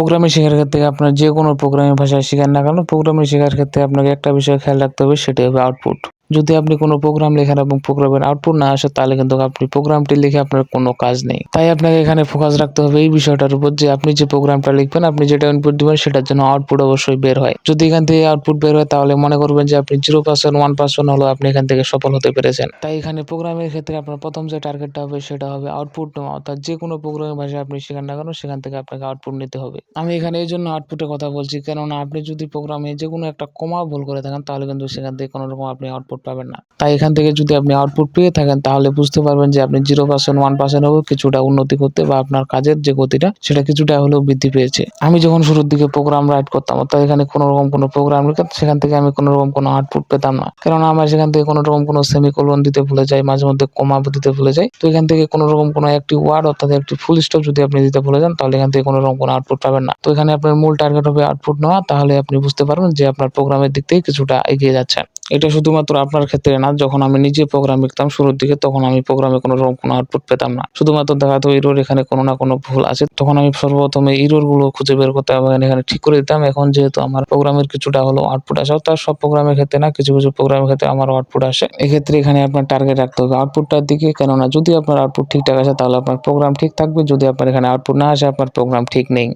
Programming শেখার ক্ষেত্রে আপনার যে কোনো প্রোগ্রামিং ভাষায় শিখান না কেন, প্রোগ্রামিং শেখার ক্ষেত্রে আপনাকে একটা বিষয় খেয়াল রাখতে হবে, সেটি হবে আউটপুট। যদি আপনি কোনো প্রোগ্রাম লেখেন এবং প্রোগ্রামের আউটপুট না আসে, তাহলে কিন্তু আপনি প্রোগ্রামটি লিখে আপনার কোনো কাজ নেই। তাই আপনাকে এখানে ফোকাস রাখতে হবে এই বিষয়টার উপর যে আপনি যে প্রোগ্রামটা লিখবেন, আপনি যেটা ইনপুট দিবেন সেটার জন্য আউটপুট অবশ্যই বের হয়। যদি এখান থেকে আউটপুট বের হয়, তাহলে মনে করবেন যে আপনি 0% 1% হলেও আপনি এখান থেকে সফল হতে পেরেছেন। তাই এখানে প্রোগ্রামের ক্ষেত্রে আপনার প্রথম যে টার্গেটটা হবে সেটা হবে আউটপুট নেওয়া, অর্থাৎ যে কোনো প্রোগ্রামিং ভাষায় আপনি শেখান না কেন সেখান থেকে আপনাকে আউটপুট নিতে হবে। আমি এখানে এই জন্য আউটপুটের কথা বলছি, কেননা আপনি যদি প্রোগ্রামে যে কোনো একটা কমা ভুল করে থাকেন, তাহলে কিন্তু সেখান থেকে কোনো রকম আপনি আউটপুট পাবেন না। তাই এখান থেকে যদি আপনি আউটপুট পেয়ে থাকেন, তাহলে বুঝতে পারবেন যে আপনি 0% 1% হলেও কিছুটা উন্নতি করতে বা আপনার কাজের যে গতিটা সেটা কিছুটা হলেও বৃদ্ধি পেয়েছে। আমি যখন শুরুর দিকে প্রোগ্রাম রাইট করতাম, অর্থাৎ এখানে কোনো রকম কোনো প্রোগ্রাম লিখতাম, সেখান থেকে আমি কোনো রকম কোনো আউটপুট পেতাম না, কেননা আমার সেখান থেকে কোনো রকম কোনো সেমিকোলন দিতে ভুলে যাই, মাঝে মধ্যে কমা দিতে ভুলে যাই। তো এখান থেকে কোনো রকম কোনো একটি ওয়ার্ড অর্থাৎ একটি ফুল স্টপ যদি আপনি দিতে ভুলে যান, তাহলে এখান থেকে কোনো রকম কোনো আউটপুট পাবেন না। তো এখানে আপনার মূল টার্গেট হবে আউটপুট নেওয়া, তাহলে আপনি বুঝতে পারবেন যে আপনার প্রোগ্রামের দিক থেকে কিছুটা এগিয়ে যাচ্ছেন। এটা শুধুমাত্র আপনার ক্ষেত্রে না, যখন আমি নিজে প্রোগ্রাম লিখতাম শুরুর দিকে, তখন আমি প্রোগ্রামে কোনো রকম কোনো আউটপুট পেতাম না। শুধুমাত্র দেখাতো এরর, এখানে কোনো না কোনো ভুল আছে। তখন আমি সর্বপ্রথমে এরর গুলো খুঁজে বের করতাম এবং এখানে ঠিক করে দিতাম। এখন যেহেতু আমার প্রোগ্রামের কিছুটা হলো আউটপুট আসে, তার সব প্রোগ্রামের ক্ষেত্রে না, কিছু কিছু প্রোগ্রামের ক্ষেত্রে আমার আউটপুট আসে। এক্ষেত্রে এখানে আপনার টার্গেট রাখতে হবে আউটপুটটার দিকে, কেননা যদি আপনার আউটপুট ঠিকঠাক আসে তাহলে আপনার প্রোগ্রাম ঠিক থাকবে। যদি আপনার এখানে আউটপুট না আসে, আপনার প্রোগ্রাম ঠিক নেই।